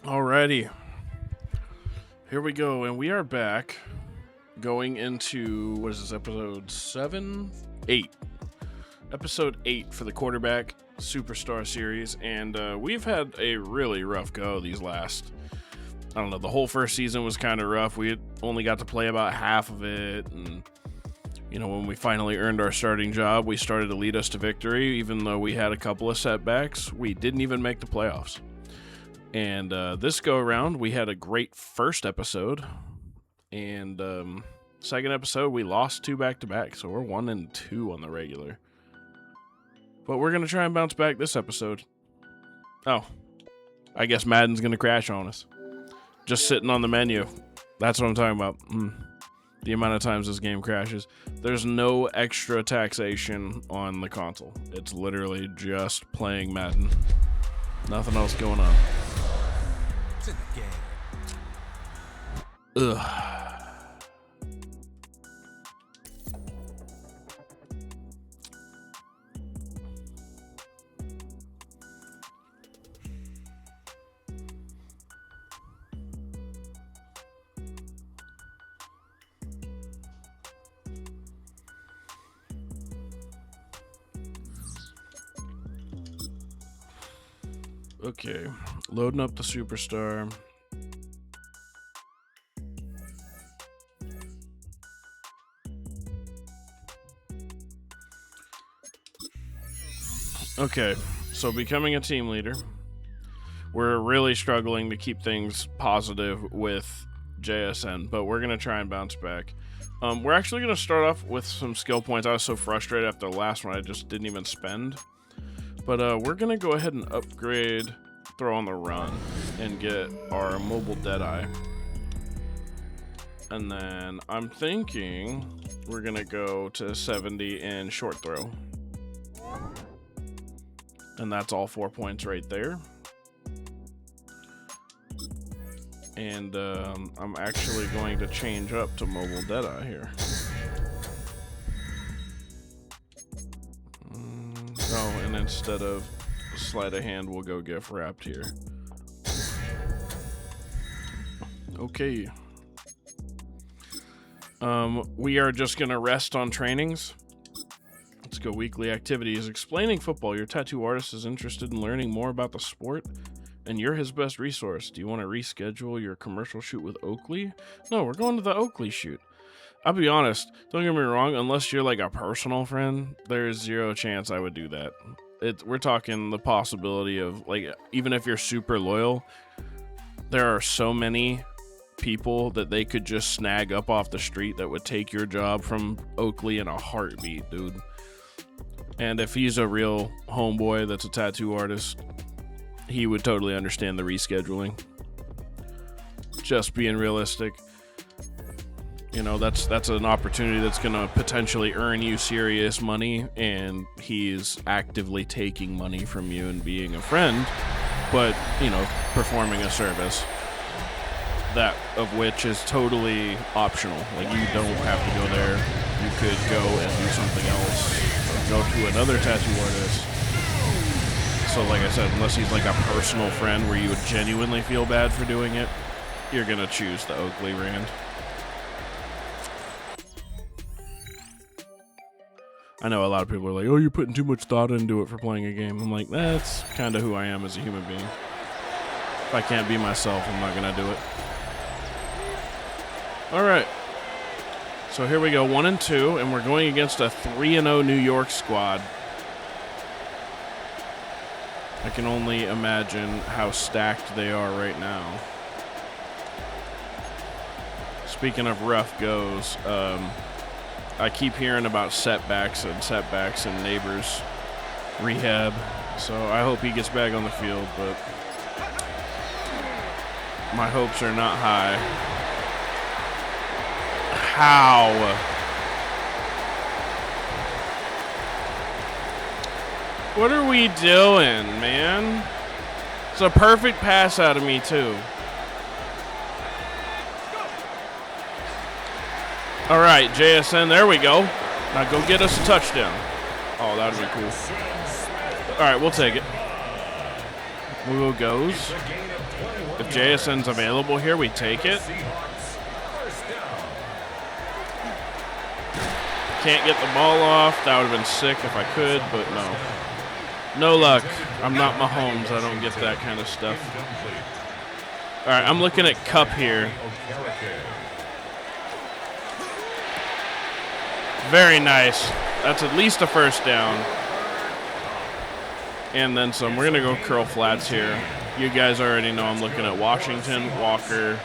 Alrighty, here we go, and we are back going into, what is this, episode 7? 8. Episode 8 for the Quarterback Superstar series, and we've had a really rough go these last, I don't know, the whole first season was kind of rough. We only got to play about half of it, and when we finally earned our starting job, we started to lead us to victory. Even though we had a couple of setbacks, we didn't even make the playoffs. And this go around, we had a great first episode, and second episode we lost 2 back-to-back, so we're 1-2 on the regular. But we're gonna try and bounce back this episode. Oh, I guess Madden's gonna crash on us. Just sitting on the menu. That's what I'm talking about. The amount of times this game crashes. There's no extra taxation on the console. It's literally just playing Madden. Nothing else going on. It's in the game. Ugh. Okay, loading up the Superstar. Okay, so becoming a team leader. We're really struggling to keep things positive with JSN, but we're going to try and bounce back. We're actually going to start off with some skill points. I was so frustrated after the last one, I just didn't even spend. But we're going to go ahead and upgrade throw on the run and get our mobile Deadeye. And then I'm thinking we're going to go to 70 in short throw. And that's all 4 points right there. And I'm actually going to change up to mobile Deadeye here. Oh, and instead of sleight of hand, we'll go gift wrapped here. Okay. We are just gonna rest on trainings. Let's go weekly activities. Explaining football. Your tattoo artist is interested in learning more about the sport, and you're his best resource. Do you want to reschedule your commercial shoot with Oakley? No, we're going to the Oakley shoot. I'll be honest, don't get me wrong, unless you're like a personal friend, there's zero chance I would do that. We're talking the possibility of, like, even if you're super loyal, there are so many people that they could just snag up off the street that would take your job from Oakley in a heartbeat, dude. And if he's a real homeboy that's a tattoo artist, he would totally understand the rescheduling. Just being realistic. That's an opportunity that's going to potentially earn you serious money, and he's actively taking money from you and being a friend, but, performing a service. That of which is totally optional. Like, you don't have to go there. You could go and do something else. Go to another tattoo artist. So, like I said, unless he's like a personal friend where you would genuinely feel bad for doing it, you're going to choose the Oakley brand. I know a lot of people are like, oh, you're putting too much thought into it for playing a game. I'm like, that's kind of who I am as a human being. If I can't be myself, I'm not going to do it. All right. So here we go, 1-2, and we're going against a 3-0 New York squad. I can only imagine how stacked they are right now. Speaking of rough goes, I keep hearing about setbacks and neighbors rehab, so I hope he gets back on the field, but my hopes are not high. How? What are we doing, man? It's a perfect pass out of me, too. All right, JSN, there we go. Now go get us a touchdown. Oh, that would be cool. All right, we'll take it. Who goes? If JSN's available here, we take it. Can't get the ball off. That would have been sick if I could, but no. No luck. I'm not Mahomes. I don't get that kind of stuff. All right, I'm looking at Cup here. Very nice. That's at least a first down. And then some. We're going to go curl flats here. You guys already know I'm looking at Washington, Walker.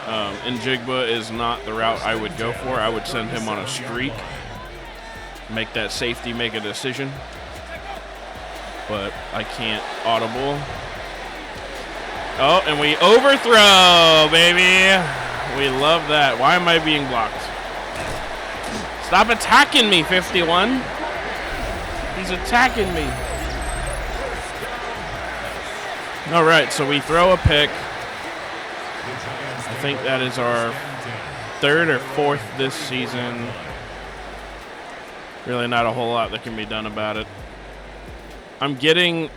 And Jigba is not the route I would go for. I would send him on a streak. Make that safety make a decision. But I can't audible. Oh, and we overthrow, baby. We love that. Why am I being blocked? Stop attacking me, 51. He's attacking me. All right, so we throw a pick. I think that is our third or fourth this season. Really not a whole lot that can be done about it. I'm getting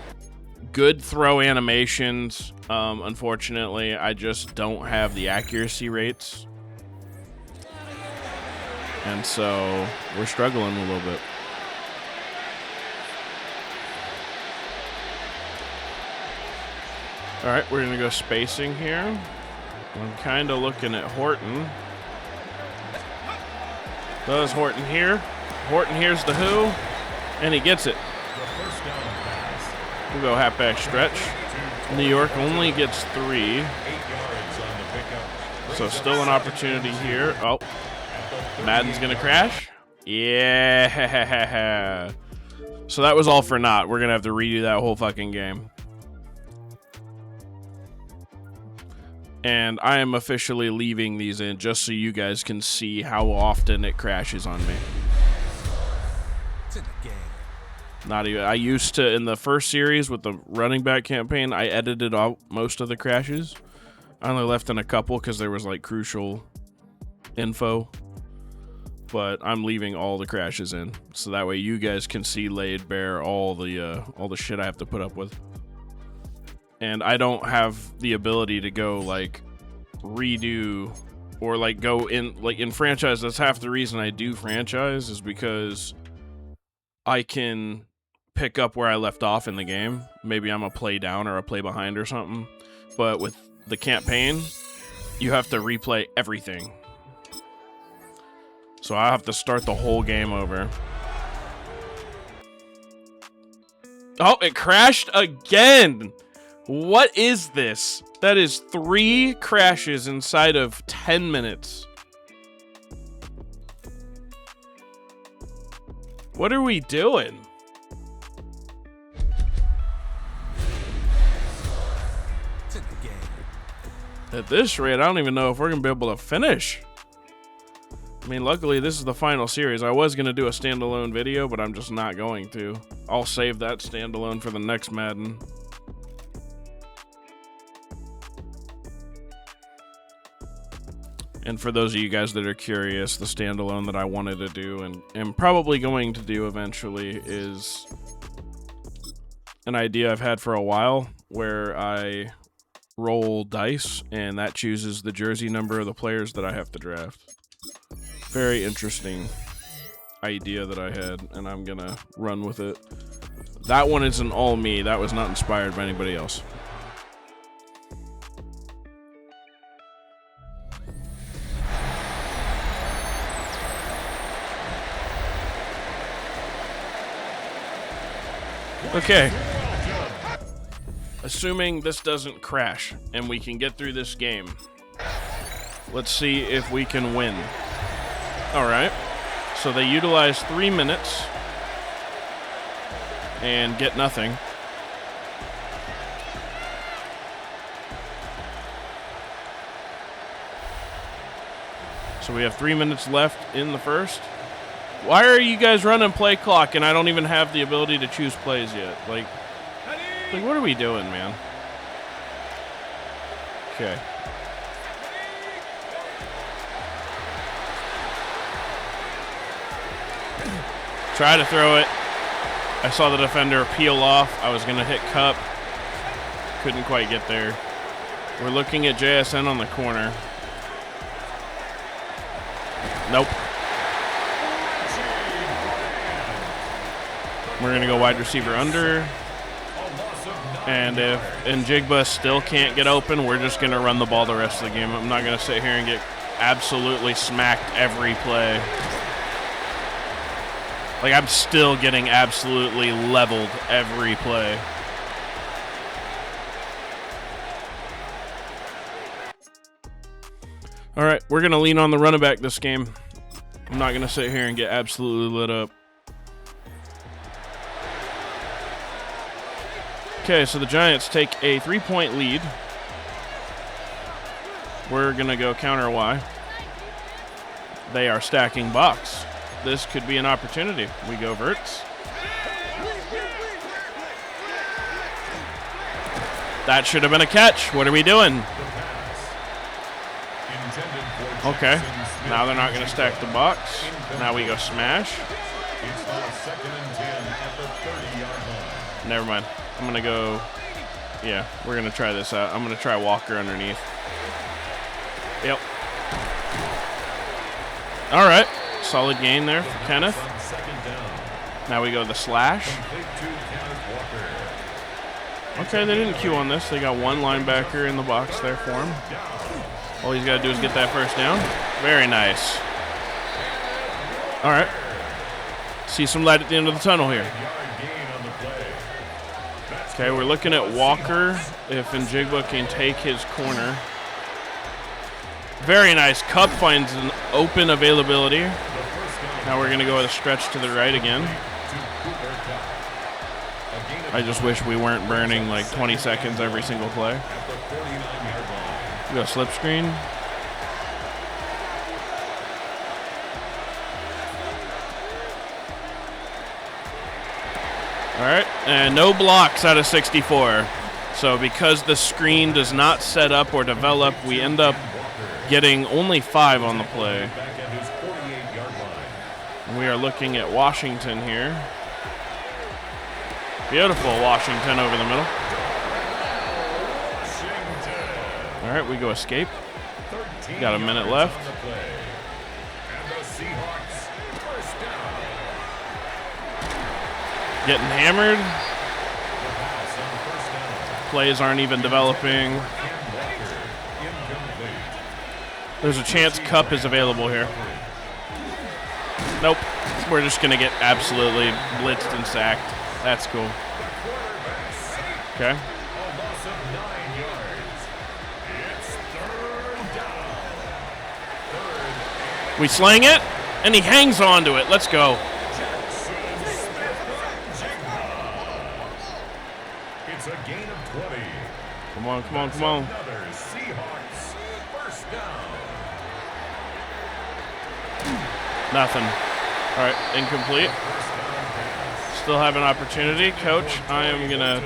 good throw animations. Unfortunately, I just don't have the accuracy rates. And so we're struggling a little bit. All right, we're going to go spacing here. I'm kind of looking at Horton. Does Horton here? Horton here's the who, and he gets it. We'll go halfback stretch. New York only gets 3. So still an opportunity here. Oh, Madden's going to crash. Yeah. So that was all for naught. We're going to have to redo that whole fucking game. And I am officially leaving these in just so you guys can see how often it crashes on me. It's in the game. Not even. I used to, in the first series with the running back campaign, I edited out most of the crashes. I only left in a couple because there was like crucial info. But I'm leaving all the crashes in, so that way you guys can see laid bare all the shit I have to put up with. And I don't have the ability to go like redo or like go in like in franchise. That's half the reason I do franchise is because I can pick up where I left off in the game. Maybe I'm a play down or a play behind or something. But with the campaign, you have to replay everything. So I have to start the whole game over. Oh, it crashed again. What is this? That is 3 crashes inside of 10 minutes. What are we doing? It's in the game. At this rate, I don't even know if we're going to be able to finish. I mean, luckily, this is the final series. I was going to do a standalone video, but I'm just not going to. I'll save that standalone for the next Madden. And for those of you guys that are curious, the standalone that I wanted to do and am probably going to do eventually is an idea I've had for a while where I roll dice and that chooses the jersey number of the players that I have to draft. Very interesting idea that I had, and I'm gonna run with it. That one isn't all me. That was not inspired by anybody else. Okay. Assuming this doesn't crash and we can get through this game, let's see if we can win. All right. So they utilize 3 minutes and get nothing. So we have 3 minutes left in the first. Why are you guys running play clock and I don't even have the ability to choose plays yet? Like what are we doing, man? Okay. Try to throw it. I saw the defender peel off. I was going to hit Cup. couldn't quite get there. We're looking at JSN on the corner. Nope. We're going to go wide receiver under. And if Njigba still can't get open, we're just going to run the ball the rest of the game. I'm not going to sit here and get absolutely smacked every play. Like, I'm still getting absolutely leveled every play. All right, we're going to lean on the running back this game. I'm not going to sit here and get absolutely lit up. Okay, so the Giants take a 3-point lead. We're going to go counter Y. They are stacking box. This could be an opportunity. We go verts. That should have been a catch. What are we doing? Okay, now they're not going to stack the box. Now we go smash. Never mind. I'm going to go, yeah, we're going to try this out. I'm going to try Walker underneath. Yep. All right, solid gain there for Kenneth. Now we go the slash. Okay, they didn't queue on this. They got one linebacker in the box there for him. All he's got to do is get that first down. Very nice. All right. See some light at the end of the tunnel here. Okay, we're looking at Walker if Njigba can take his corner. Very nice. Cup finds an open availability. Now we're going to go with a stretch to the right again. I just wish we weren't burning like 20 seconds every single play. We go slip screen. All right, and no blocks out of 64. So because the screen does not set up or develop, we end up getting only 5 on the play. And we are looking at Washington here. Beautiful Washington over the middle. All right, we go escape. Got a minute left. Getting hammered. Plays aren't even developing. There's a chance Cup is available here. Nope. We're just going to get absolutely blitzed and sacked. That's cool. Okay. We slang it, and he hangs on to it. Let's go. It's a gain of 20. Come on, come on, come on. Another Seahawks first down. Nothing. All right, incomplete. Still have an opportunity. Coach, I am going to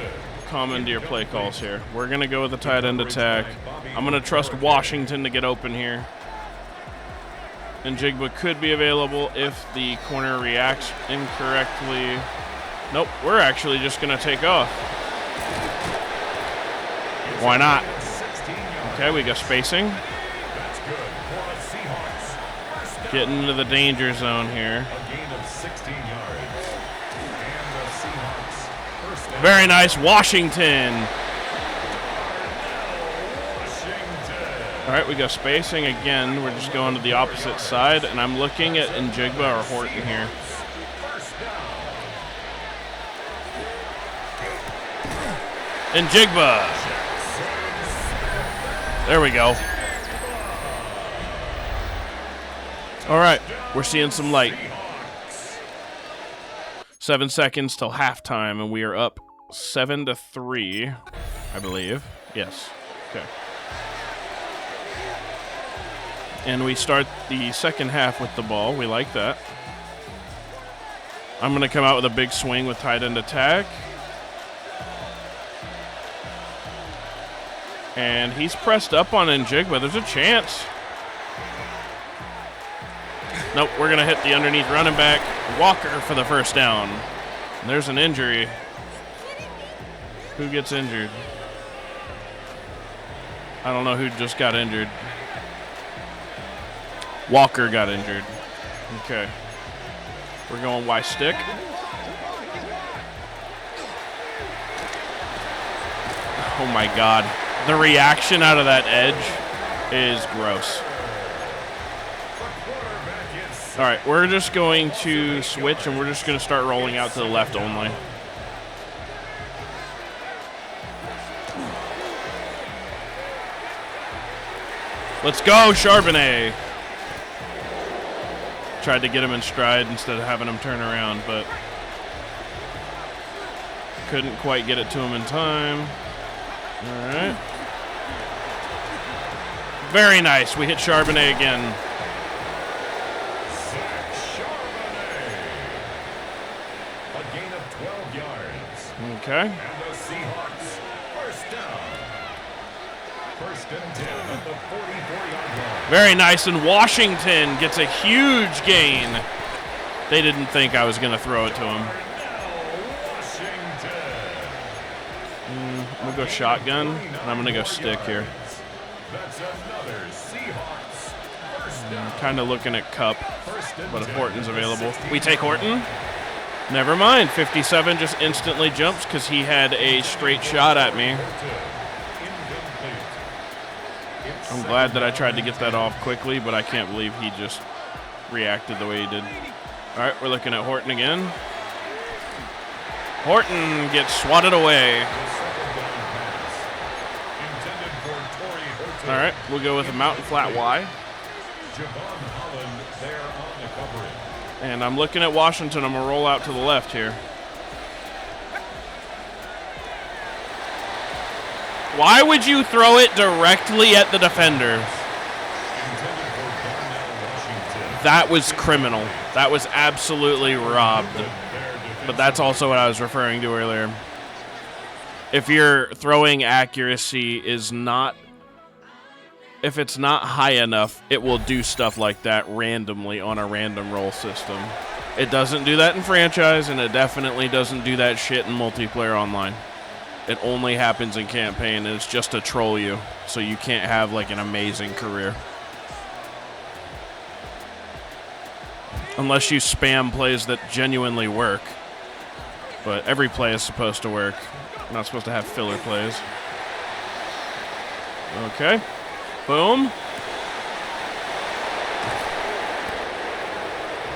commandeer play calls here. We're going to go with the tight end attack. I'm going to trust Washington to get open here. And Njigba could be available if the corner reacts incorrectly. Nope, we're actually just going to take off. Why not? Okay, we got spacing. Getting into the danger zone here. Very nice, Washington. All right, we got spacing again. We're just going to the opposite side, and I'm looking at Njigba or Horton here. Njigba. There we go. All right, we're seeing some light. 7 seconds till halftime, and we are up 7-3, I believe. Yes. Okay. And we start the second half with the ball. We like that. I'm going to come out with a big swing with tight end attack. And he's pressed up on Njigba. There's a chance. Nope, we're going to hit the underneath running back, Walker, for the first down. And there's an injury. Who gets injured? I don't know who just got injured. Walker got injured. Okay. We're going Y stick. Oh my God. The reaction out of that edge is gross. All right, we're just going to switch and we're just going to start rolling out to the left only. Let's go, Charbonnet. Tried to get him in stride instead of having him turn around, but couldn't quite get it to him in time. All right. Very nice. We hit Charbonnet again. A gain of 12 yards. Okay. And the Seahawks first down. First and 10 at the 44-yard line. Very nice. And Washington gets a huge gain. They didn't think I was going to throw it to him. I'm going to go shotgun, and I'm going to go stick here. That's another Seahawks first down. Kind of looking at Cup, but if Horton's available. We take Horton? Never mind. 57 just instantly jumps because he had a straight shot at me. I'm glad that I tried to get that off quickly, but I can't believe he just reacted the way he did. All right, we're looking at Horton again. Horton gets swatted away. All right, we'll go with a mountain flat Y. And I'm looking at Washington. I'm going to roll out to the left here. Why would you throw it directly at the defender? That was criminal. That was absolutely robbed. But that's also what I was referring to earlier. If your throwing accuracy is not, if it's not high enough, it will do stuff like that randomly on a random roll system. It doesn't do that in franchise, and it definitely doesn't do that shit in multiplayer online. It only happens in campaign, and it's just to troll you, so you can't have like an amazing career. Unless you spam plays that genuinely work. But every play is supposed to work. You're not supposed to have filler plays. Okay. Boom.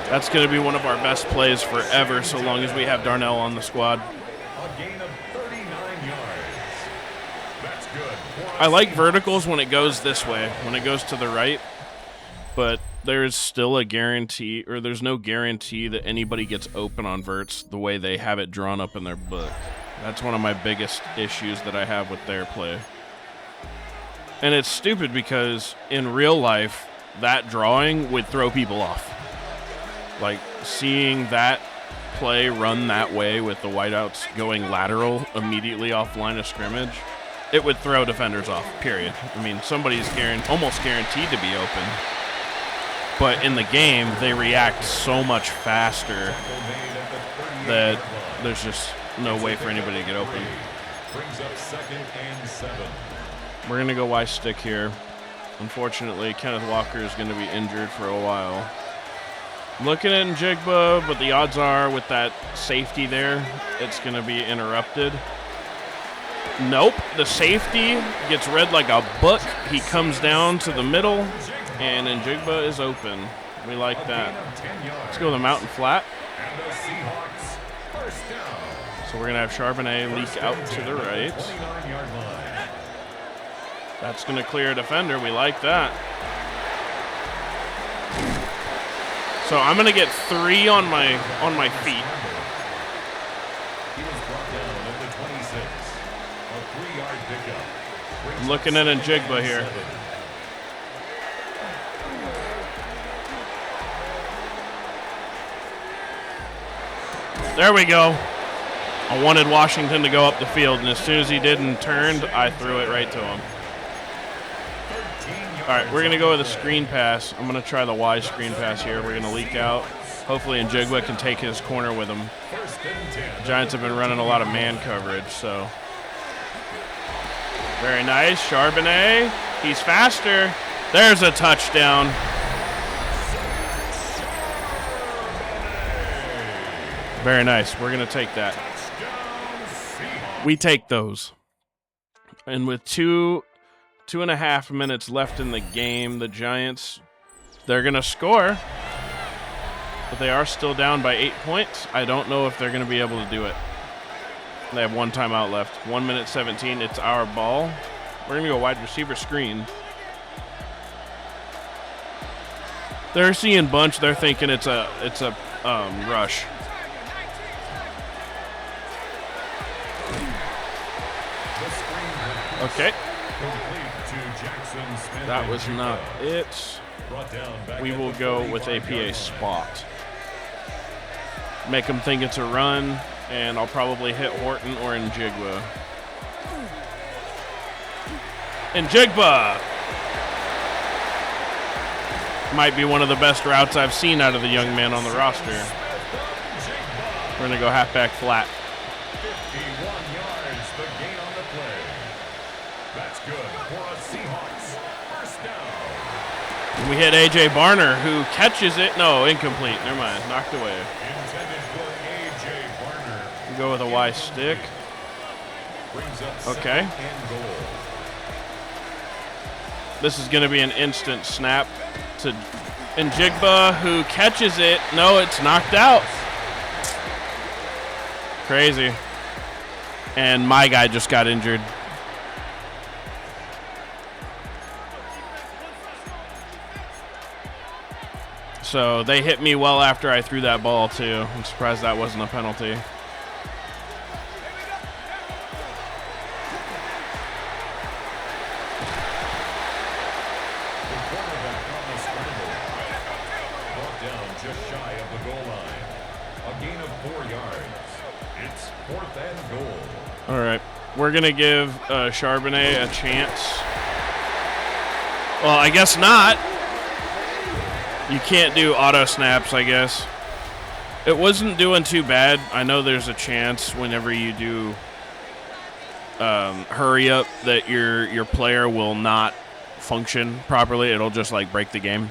That's going to be one of our best plays forever, so long as we have Darnell on the squad. A gain of 39 yards. That's good. I like verticals when it goes this way, when it goes to the right. But there's still a guarantee, or there's no guarantee that anybody gets open on verts the way they have it drawn up in their book. That's one of my biggest issues that I have with their play. And it's stupid because in real life, that drawing would throw people off. Like, seeing that play run that way with the wideouts going lateral immediately off line of scrimmage, it would throw defenders off, period. I mean, somebody's almost guaranteed to be open. But in the game, they react so much faster that there's just no way for anybody to get open. Brings up 2nd and 7. We're going to go Y stick here. Unfortunately, Kenneth Walker is going to be injured for a while. I'm looking at Njigba, but the odds are with that safety there, it's going to be interrupted. Nope, the safety gets read like a book. He comes down to the middle, and Njigba is open. We like that. Let's go with a mountain flat. So we're going to have Charbonnet leak out to the right. That's going to clear a defender. We like that. So I'm going to get 3 on my feet. I'm looking at Njigba here. There we go. I wanted Washington to go up the field, and as soon as he did and turned, I threw it right to him. All right, we're going to go with a screen pass. I'm going to try the Y screen pass here. We're going to leak out. Hopefully Njigba can take his corner with him. The Giants have been running a lot of man coverage, so. Very nice. Charbonnet. He's faster. There's a touchdown. Very nice. We're going to take that. We take those. And with two and a half minutes left in the game, the Giants, they're going to score. But they are still down by 8 points. I don't know if they're going to be able to do it. They have one timeout left. 1 minute 17. It's our ball. We're going to go wide receiver screen. They're seeing bunch. They're thinking it's a rush. Okay. That was not it. We will go with a PA spot. Make them think it's a run, and I'll probably hit Horton or Njigba. Njigba! Might be one of the best routes I've seen out of the young man on the roster. We're going to go halfback flat. 51 yards, the gain on the play. That's good for a Seahawks first down. We hit A.J. Barner, who catches it. No, incomplete. Never mind. Knocked away. Intended for A.J. Barner. We go with a Y stick. Brings up Okay. second and goal. This is going to be an instant snap to Njigba, who catches it. No, it's knocked out. Crazy. And my guy just got injured. So they hit me well after I threw that ball, too. I'm surprised that wasn't a penalty. All right, we're going to give Charbonnet a chance. Well, I guess not. You can't do auto snaps, I guess. It wasn't doing too bad. I know there's a chance whenever you do hurry up that your player will not function properly. It'll just like break the game.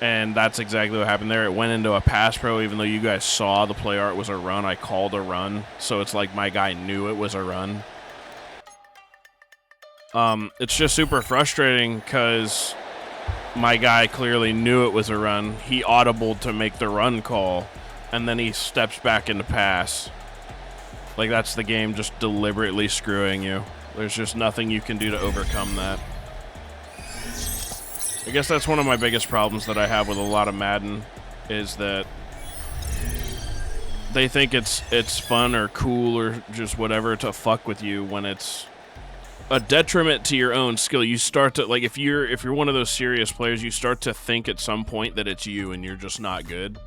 And that's exactly what happened there. It went into a pass pro, even though you guys saw the play art was a run. I called a run, so it's like my guy knew it was a run. It's just super frustrating because my guy clearly knew it was a run. He audibled to make the run call, and then he steps back into pass. Like, that's the game just deliberately screwing you. There's just nothing you can do to overcome that. I guess that's one of my biggest problems that I have with a lot of Madden, is that they think it's fun or cool or just whatever to fuck with you when it's a detriment to your own skill. You start to, like, if you're one of those serious players, you start to think at some point that it's you and you're just not good.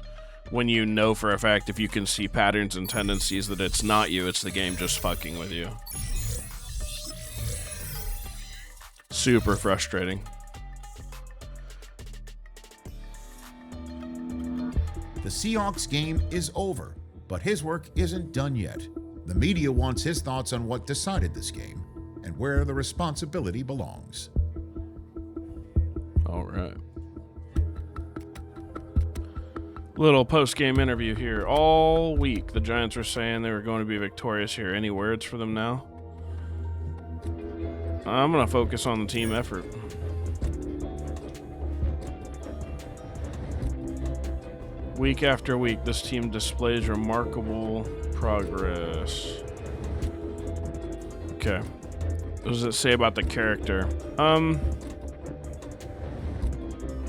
When you know for a fact, if you can see patterns and tendencies, that it's not you, it's the game just fucking with you. Super frustrating. The Seahawks game is over, but his work isn't done yet. The media wants his thoughts on what decided this game and where the responsibility belongs. All right. Little post-game interview here. All week, the Giants were saying they were going to be victorious here. Any words for them now? I'm going to focus on the team effort. Week after week, this team displays remarkable progress. Okay. What does it say about the character? I'm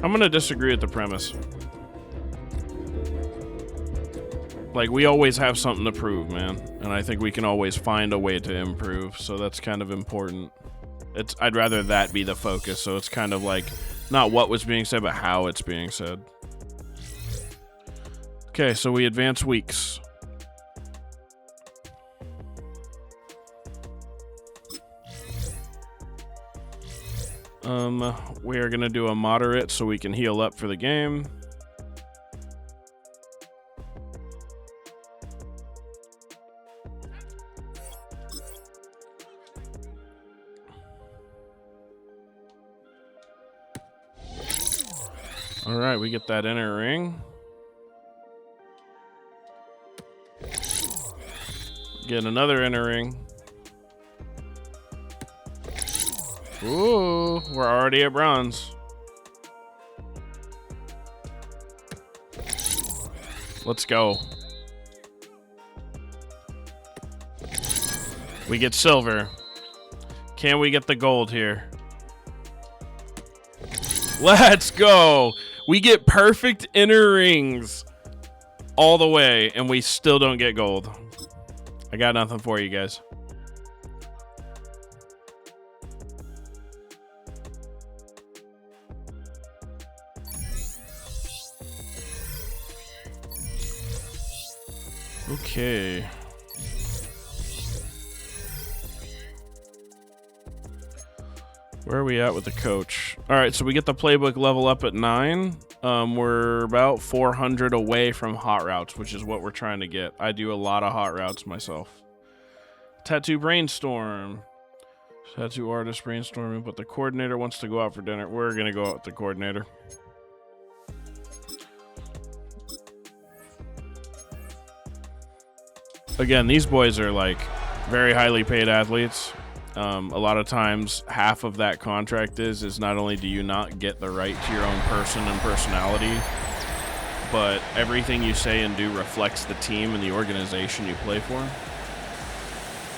gonna disagree with the premise. Like, we always have something to prove, man. And I think we can always find a way to improve, so that's kind of important. I'd rather that be the focus, so it's kind of like, not what was being said, but how it's being said. Okay, so we advance weeks. We are going to do a moderate so we can heal up for the game. All right, we get that inner ring. Get another inner ring. Ooh, we're already at bronze. Let's go. We get silver. Can we get the gold here? Let's go. We get perfect inner rings all the way, and we still don't get gold. I got nothing for you guys. Okay. Where are we at with the coach? All right, so we get the playbook level up at 9. We're about 400 away from hot routes, which is what we're trying to get. I do a lot of hot routes myself. Tattoo brainstorm. Tattoo artist brainstorming, but the coordinator wants to go out for dinner. We're going to go out with the coordinator. Again, these boys are like very highly paid athletes. A lot of times, half of that contract is not only do you not get the right to your own person and personality, but everything you say and do reflects the team and the organization you play for.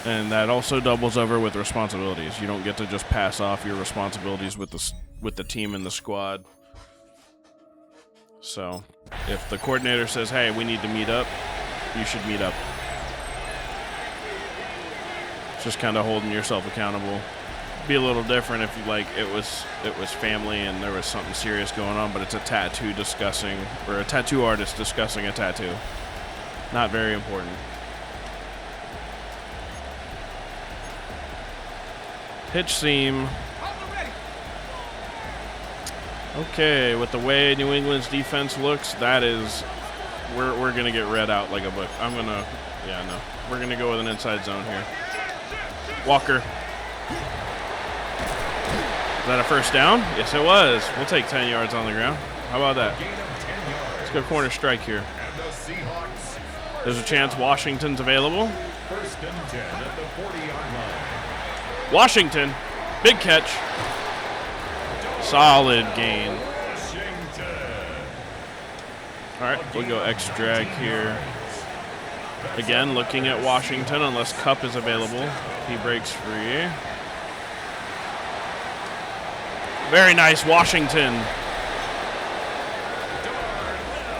And that also doubles over with responsibilities. You don't get to just pass off your responsibilities with the team and the squad. So, if the coordinator says, "Hey, we need to meet up," you should meet up. Just kind of holding yourself accountable. Be a little different if it was family and there was something serious going on, but it's a tattoo artist discussing a tattoo. Not very important. Hitch seam. Okay, with the way New England's defense looks, that is, we're gonna get read out like a book. We're gonna go with an inside zone here. Walker. Is that a first down? Yes, it was. We'll take 10 yards on the ground. How about that? Let's go corner strike here. There's a chance Washington's available. First and 10 at the 40-yard line. Washington. Big catch. Solid gain. All right, we'll go X drag here. Again, looking at Washington, unless Cup is available. He breaks free. Very nice, Washington.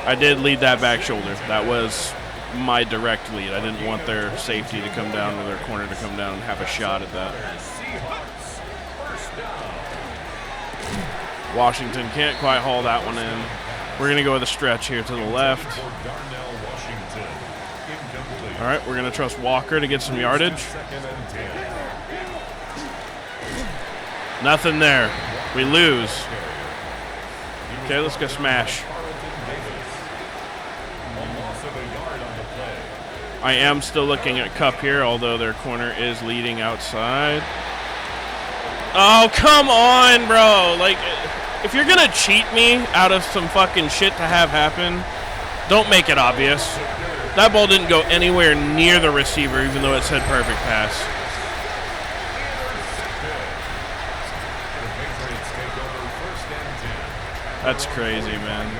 I did lead that back shoulder. That was my direct lead. I didn't want their safety to come down or their corner to come down and have a shot at that. Washington can't quite haul that one in. We're going to go with a stretch here to the left. All right, we're going to trust Walker to get some yardage. Nothing there. We lose. Okay, let's go smash. I am still looking at Cup here, although their corner is leading outside. Oh, come on, bro. Like, if you're going to cheat me out of some fucking shit to have happen, don't make it obvious. That ball didn't go anywhere near the receiver, even though it said perfect pass. That's crazy, man.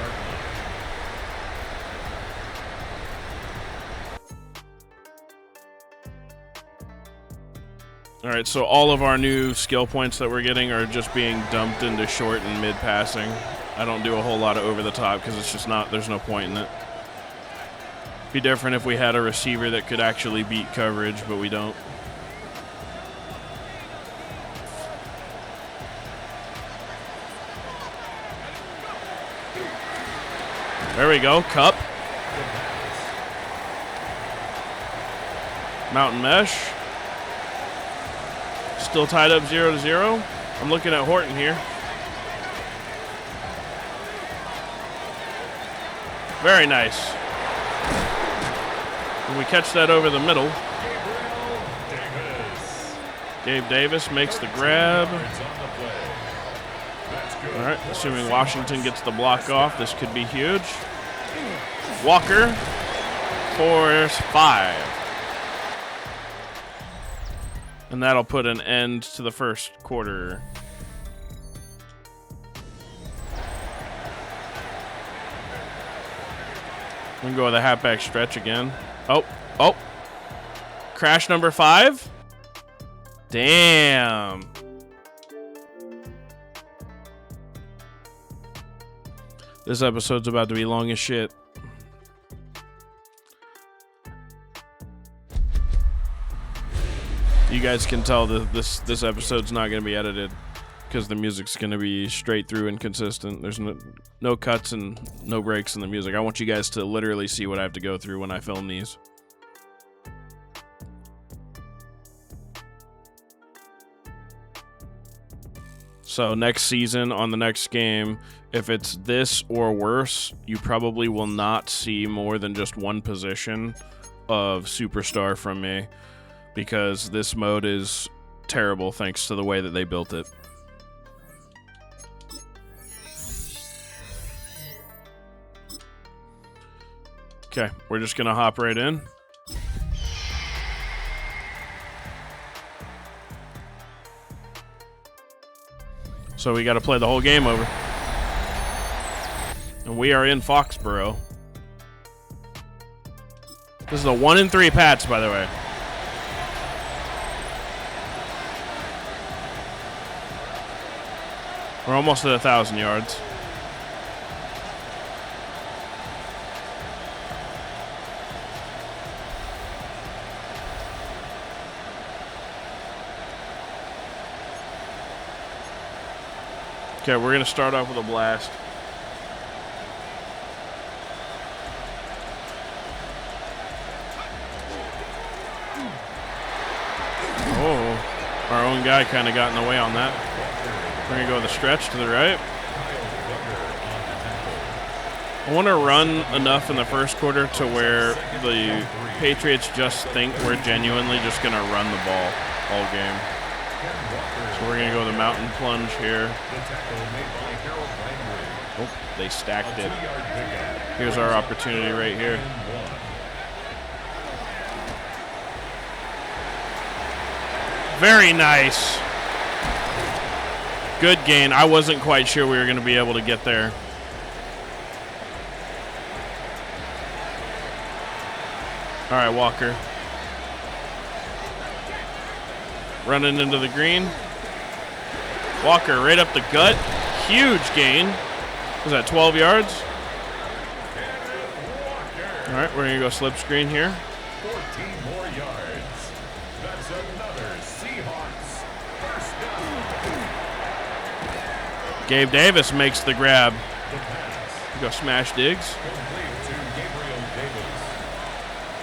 All right, so all of our new skill points that we're getting are just being dumped into short and mid passing. I don't do a whole lot of over the top because it's just not, there's no point in it. Be different if we had a receiver that could actually beat coverage, but we don't. There we go, Cup. Mountain mesh. Still tied up 0-0. I'm looking at Horton here. Very nice. And we catch that over the middle. Gabe Davis makes the grab. good. All right, assuming Washington gets the block off, this could be huge. Walker for 5. And that'll put an end to the first quarter. We can go with a halfback stretch again. Oh. Crash number 5. Damn. This episode's about to be long as shit. You guys can tell that this episode's not going to be edited because the music's going to be straight through and consistent. There's no cuts and no breaks in the music. I want you guys to literally see what I have to go through when I film these. So next season on the next game, if it's this or worse, you probably will not see more than just one position of Superstar from me, because this mode is terrible thanks to the way that they built it. Okay, we're just gonna hop right in. So we gotta play the whole game over. And we are in Foxborough. This is a 1-3 Pats, by the way. We're almost at 1,000 yards. Okay, we're gonna start off with a blast. Oh, our own guy kind of got in the way on that. We're gonna go with a stretch to the right. I want to run enough in the first quarter to where the Patriots just think we're genuinely just gonna run the ball all game. So we're going to go with a mountain plunge here. Oh, they stacked it. Here's our opportunity right here. Very nice. Good gain. I wasn't quite sure we were going to be able to get there. All right, Walker. Running into the green. Walker right up the gut. Huge gain. Was that 12 yards? All right, we're going to go slip screen here. 14 more yards. That's another Seahawks first down. Gabe Davis makes the grab. The pass. Go smash Diggs. Complete to Gabriel Davis.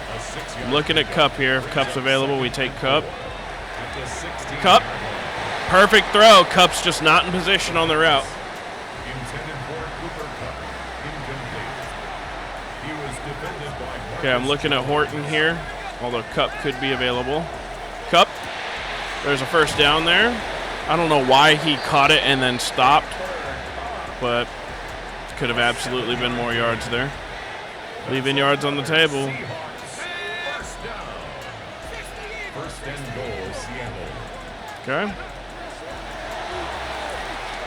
A 6-yard I'm looking at Cup here. If Cup's available, we take Cup. at the 16-yard Cup. line. Perfect throw. Cup's just not in position on the route. Intended for Cooper Kupp. Incomplete. He was defended by Okay, I'm looking at Horton here, although Cup could be available. Cup. There's a first down there. I don't know why he caught it and then stopped, but could have absolutely been more yards there. Leaving yards on the table. Seahawks. First down. First and goal, Seattle. Okay.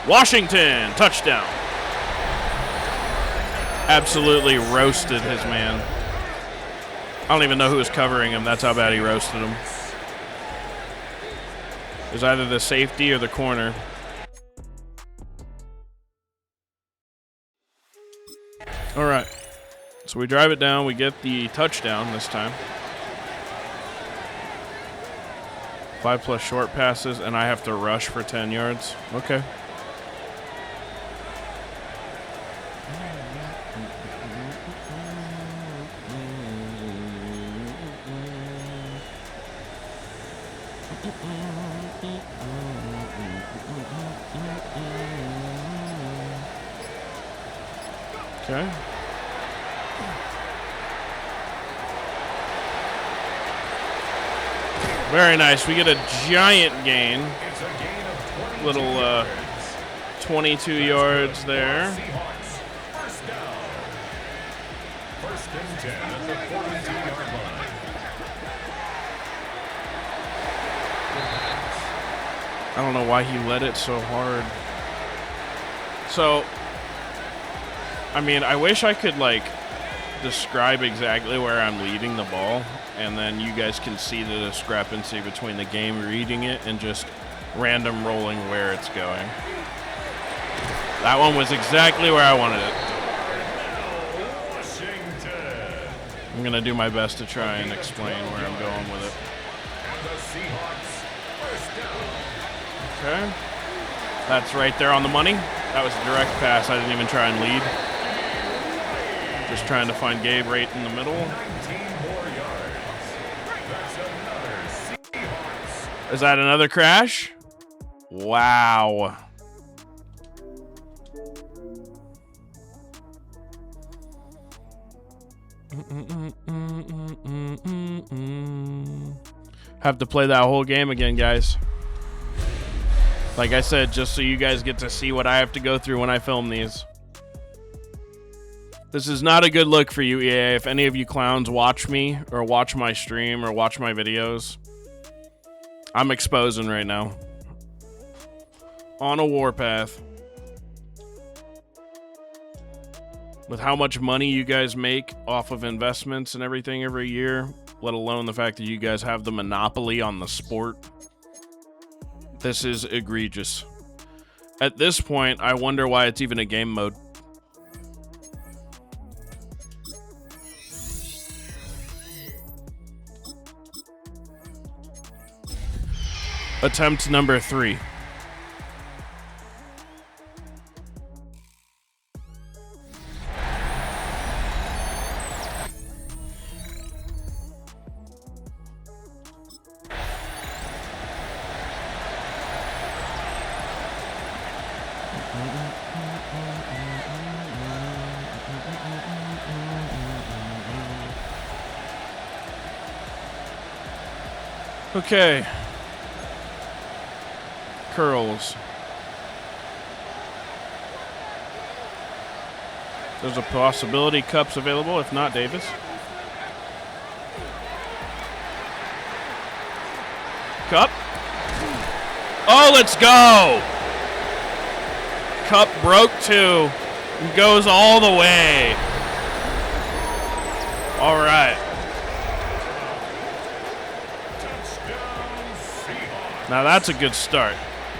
Washington, touchdown. Absolutely roasted his man. I don't even know who was covering him. That's how bad he roasted him. It was either the safety or the corner. All right. So we drive it down. We get the touchdown this time. 5+ short passes, and I have to rush for 10 yards. Okay. Okay. Very nice. We get a giant gain. It's a gain of 22 Little yards. 22 yards there. Seahawks. First down. First and 10 at the 42-yard line. I don't know why he led it so hard. So, I mean, I wish I could, like, describe exactly where I'm leading the ball, and then you guys can see the discrepancy between the game reading it and just random rolling where it's going. That one was exactly where I wanted it. Washington. I'm going to do my best to try and explain where I'm going with it. And the Seahawks. First down. Okay. That's right there on the money. That was a direct pass. I didn't even try and lead. Just trying to find Gabe right in the middle. 19 more yards. That's another Seahawks. Is that another crash? Wow. Have to play that whole game again, guys. Like I said, just so you guys get to see what I have to go through when I film these. This is not a good look for you, EA. If any of you clowns watch me or watch my stream or watch my videos, I'm exposing right now. On a warpath. With how much money you guys make off of investments and everything every year, let alone the fact that you guys have the monopoly on the sport. This is egregious. At this point, I wonder why it's even a game mode. Attempt number 3. Okay. Curls. There's a possibility Cup's available, if not Davis. Cup. Oh, let's go! Cup broke 2 and goes all the way. All right. Now that's a good start.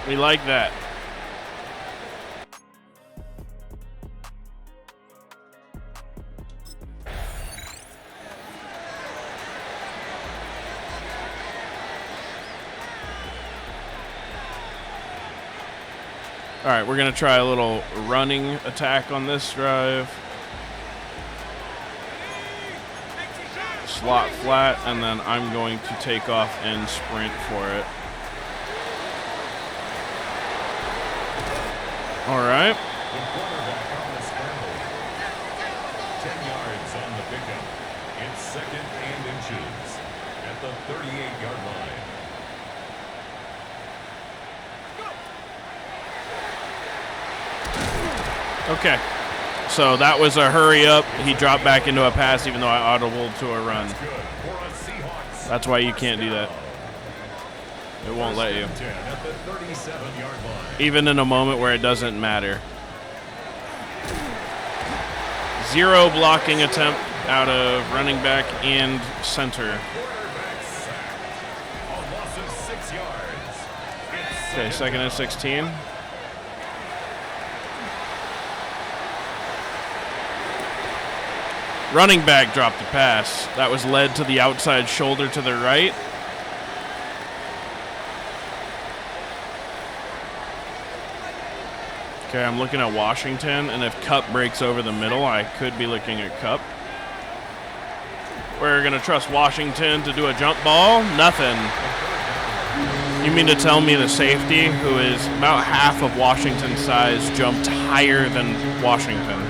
We like that. All right, we're going to try a little running attack on this drive. Slot flat, and then I'm going to take off and sprint for it. All right. The quarterback on the scramble. 10 yards on the pickup. It's second and inches at the 38-yard line. Okay. So that was a hurry up. He dropped back into a pass even though I audibled to a run. Good for a Seahawks. That's why you can't do that. It won't let you. 10 at the 37-yard line. Even in a moment where it doesn't matter. 0 blocking attempt out of running back and center. Quarterback sacked. A loss of 6 yards. It's Okay, second and 16. Running back dropped the pass. That was led to the outside shoulder to the right. Okay, I'm looking at Washington, and if Cup breaks over the middle, I could be looking at Cup. We're going to trust Washington to do a jump ball. Nothing. You mean to tell me the safety, who is about half of Washington's size, jumped higher than Washington?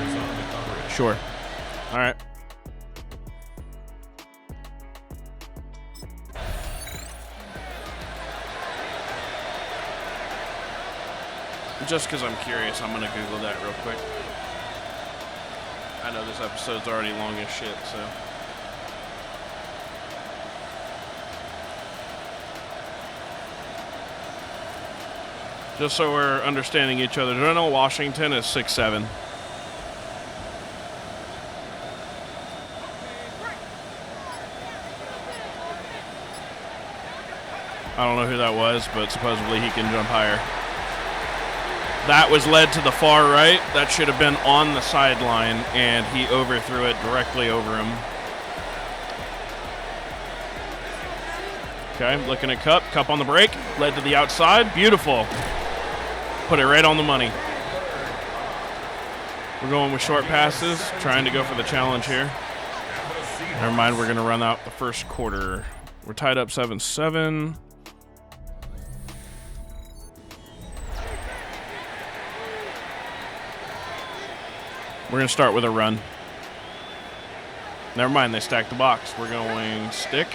Sure. All right. Just because I'm curious, I'm going to Google that real quick. I know this episode's already long as shit, so. Just so we're understanding each other. Denzel Washington is 6'7". I don't know who that was, but supposedly he can jump higher. That was led to the far right. That should have been on the sideline, and he overthrew it directly over him. Okay, looking at Cup. Cup on the break. Led to the outside. Beautiful. Put it right on the money. We're going with short passes, trying to go for the challenge here. Never mind, we're going to run out the first quarter. We're tied up 7-7. We're going to start with a run. Never mind, they stacked the box. We're going stick.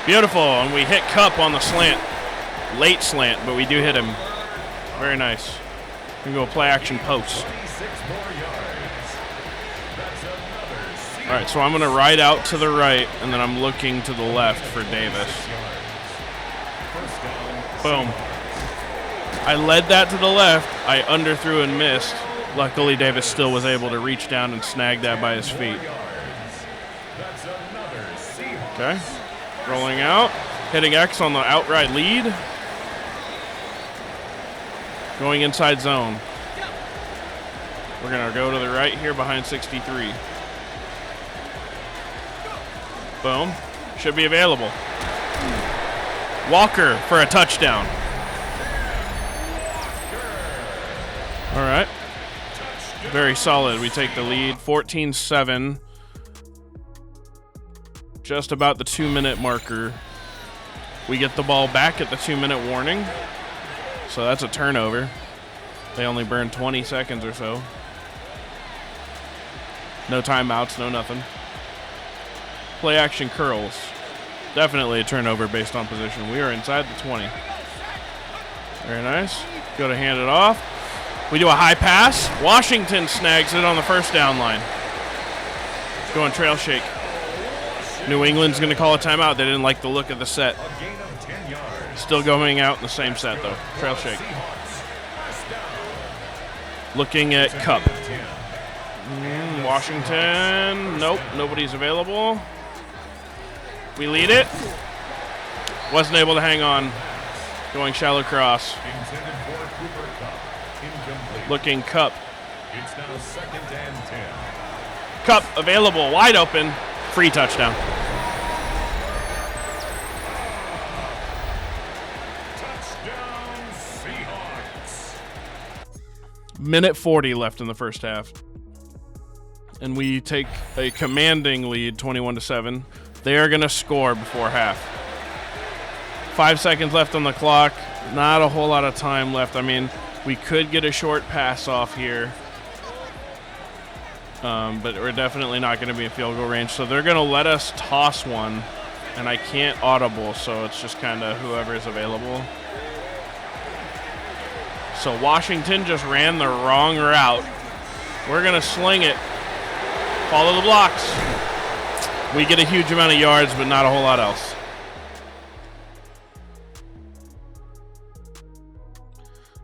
Beautiful, and we hit Cup on the slant. Late slant, but we do hit him. Very nice. We can go play action post. All right, so I'm going to ride out to the right, and then I'm looking to the left for Davis. Boom. I led that to the left. I underthrew and missed. Luckily, Davis still was able to reach down and snag that by his feet. Okay. Rolling out. Hitting X on the outright lead. Going inside zone. We're going to go to the right here behind 63. Boom. Should be available. Walker for a touchdown. All right. Very solid. We take the lead, 14-7. Just about the 2-minute marker. We get the ball back at the 2-minute warning. So that's a turnover. They only burn 20 seconds or so. No timeouts, no nothing. Play action curls. Definitely a turnover based on position. We are inside the 20. Very nice. Go to hand it off. We do a high pass. Washington snags it on the first down line. Going trail shake. New England's going to call a timeout. They didn't like the look of the set. Still going out in the same set, though. Trail shake. Looking at Cup. Washington. Nope, nobody's available. We lead it. Wasn't able to hang on. Going shallow cross. Looking Cup. It's now 2nd and 10. Cup available, wide open. Free touchdown. Touchdown Seahawks. Minute 40 left in the first half. And we take a commanding lead, 21-7. They are going to score before half. 5 seconds left on the clock. Not a whole lot of time left. I mean, we could get a short pass off here. But we're definitely not going to be in field goal range. So they're going to let us toss one. And I can't audible, so it's just kind of whoever is available. So Washington just ran the wrong route. We're going to sling it. Follow the blocks. We get a huge amount of yards, but not a whole lot else.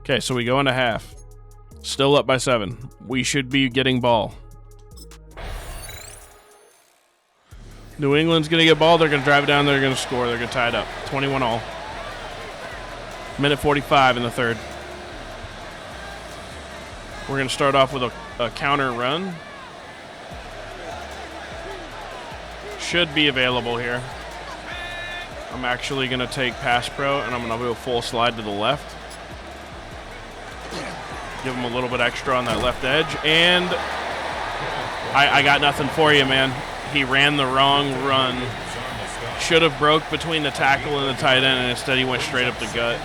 Okay, so we go into half. Still up by 7. We should be getting ball. New England's going to get ball. They're going to drive it down. They're going to score. They're going to tie it up. 21-all. Minute 45 in the third. We're going to start off with a counter run. Should be available here. I'm actually going to take pass pro, and I'm going to do a full slide to the left. Give him a little bit extra on that left edge. And I got nothing for you, man. He ran the wrong run. Should have broke between the tackle and the tight end, and instead he went straight up the gut.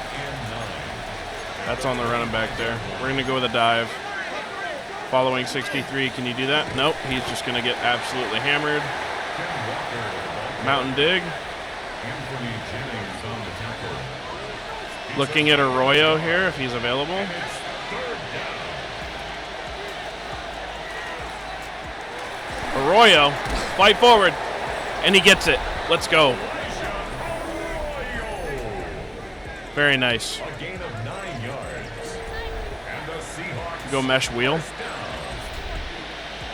That's on the running back there. We're going to go with a dive. Following 63, can you do that? Nope, he's just going to get absolutely hammered. Mountain dig. Anthony Jennings on the tackle. Looking at Arroyo here if he's available. And it's third down. Arroyo, fight forward. And he gets it. Let's go. Very nice. A gain of 9 yards. And the Seahawks Go mesh wheel. first down.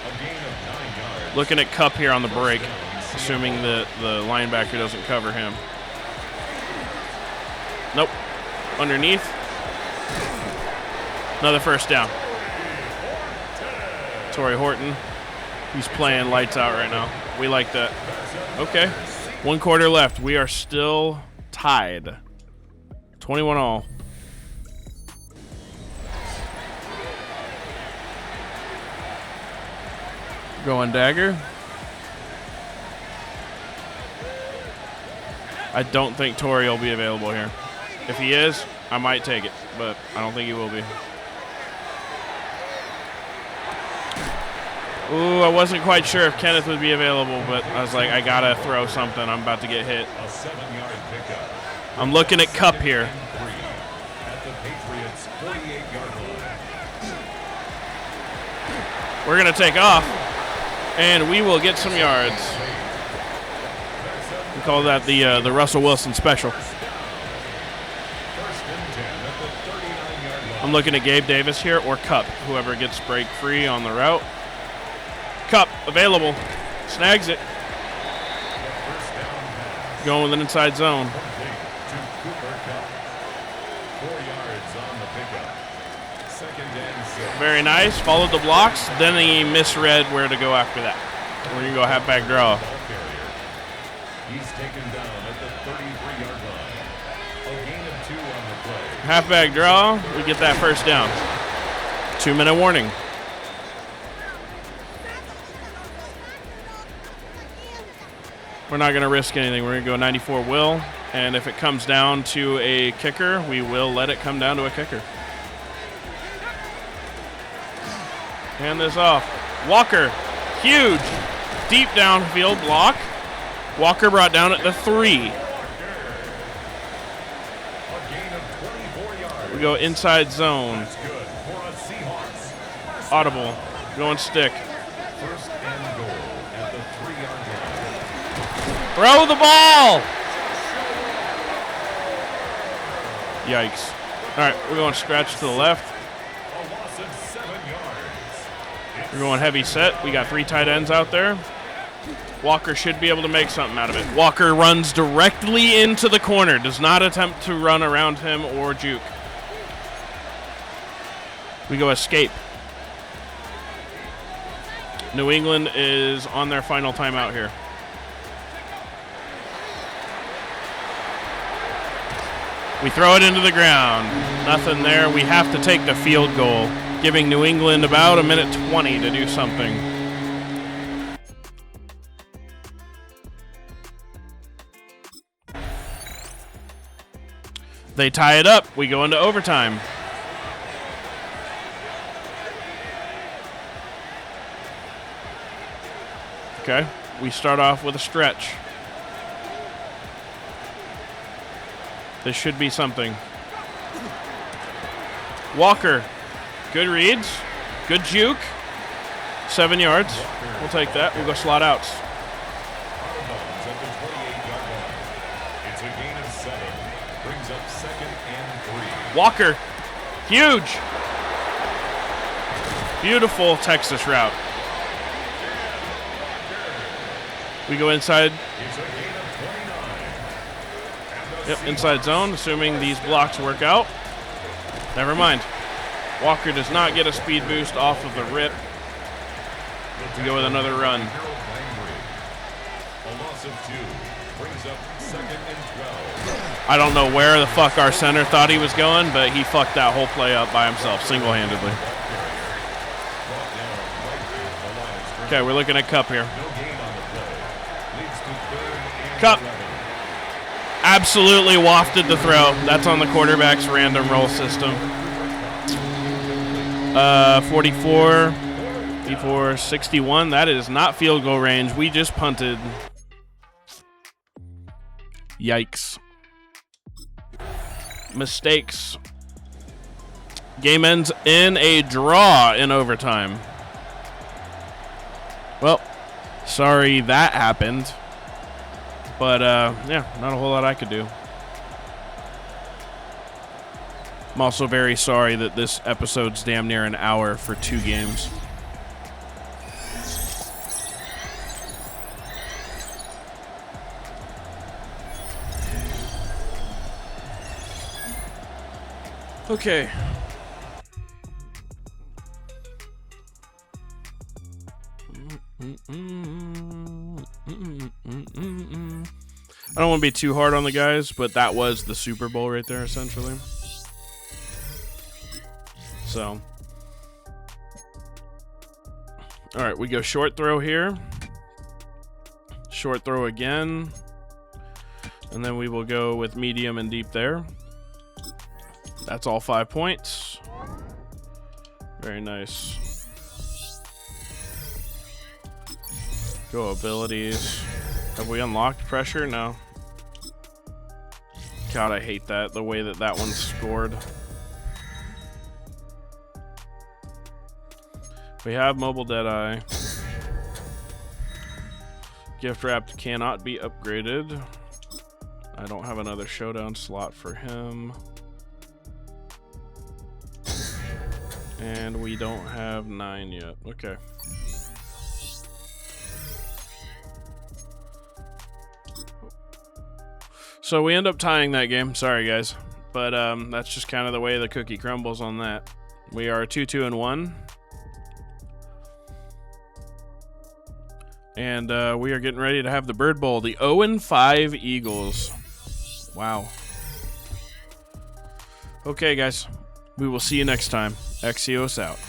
A gain of 9 yards. Looking at Cup here on the break, assuming that the linebacker doesn't cover him. Nope. Underneath. Another first down. Torrey Horton. He's playing lights out right now. We like that. Okay. 1 quarter left. We are still tied. 21-all. Going dagger. I don't think Torrey will be available here. If he is, I might take it, but I don't think he will be. Ooh, I wasn't quite sure if Kenneth would be available, but I was like, I gotta throw something. I'm about to get hit. A 7-yard pickup. I'm looking at Cup here. And 3 at the Patriots' 48-yard line. We're gonna take off, and we will get some yards. We call that the Russell Wilson special. First and 10 at the 39-yard line. I'm looking at Gabe Davis here or Cup, whoever gets break free on the route. Cup available, snags it. First down pass. Going with an inside zone. Complete to Cooper Kupp. 4 yards on the pickup. Second and 6. Very nice. Followed the blocks. Then he misread where to go after that. We're gonna go halfback draw. Ball carrier. He's taken down at the 33-yard line. A gain of 2 on the play. Halfback draw. We get that first down. 2-minute warning. We're not going to risk anything. We're going to go 94 will, and if it comes down to a kicker, we will let it come down to a kicker. Hand this off. Walker, huge, deep downfield block. Walker brought down at the 3. A gain of 24 yards. We go inside zone. That's good for a Seahawks. First Audible, going stick. First and goal at the 3-yard line. Throw the ball! Yikes. All right, we're going stretch to the left. A loss of 7 yards. We're going heavy set. We got 3 tight ends out there. Walker should be able to make something out of it. Walker runs directly into the corner. Does not attempt to run around him or juke. We go escape. New England is on their final timeout here. We throw it into the ground. Nothing there. We have to take the field goal, giving New England about 1:20 to do something. They tie it up. We go into overtime. Okay, we start off with a stretch. This should be something. Walker, good reads, good juke. 7 yards. We'll take that. We'll go slot outs. Out of bounds at the 28-yard line. It's a gain of 7. Brings up second and 3. Walker, huge. Beautiful Texas route. We go inside. It's a gain of 29. Yep, inside zone, assuming these blocks work out. Never mind. Walker does not get a speed boost off of the rip. We go with another run. A loss of 2. Brings up second and 12. I don't know where the fuck our center thought he was going, but he fucked that whole play up by himself, single-handedly. Brought down right at the line of scrimmage. Okay, we're looking at Cup here. No gain on the play. Leads to third and Cup. 11. Absolutely wafted the throw. That's on the quarterback's random roll system. 44, 61. That is not field goal range. We just punted. Yikes. Mistakes. Game ends in a draw in overtime. Well, sorry that happened. But, yeah, not a whole lot I could do. I'm also very sorry that this episode's damn near an hour for 2 games. Okay. I don't want to be too hard on the guys, but that was the Super Bowl right there, essentially. So. All right, we go short throw here. Short throw again. And then we will go with medium and deep there. That's all 5 points. Very nice. Go abilities. Have we unlocked pressure? No. God, I hate that. The way that that one scored. We have mobile Deadeye. Gift wrapped cannot be upgraded. I don't have another showdown slot for him. And we don't have 9 yet. Okay. So we end up tying that game. Sorry, guys. But that's just kind of the way the cookie crumbles on that. We are 2-2-1. And we are getting ready to have the Bird Bowl. The 0-5 Eagles. Wow. Okay, guys. We will see you next time. Axios out.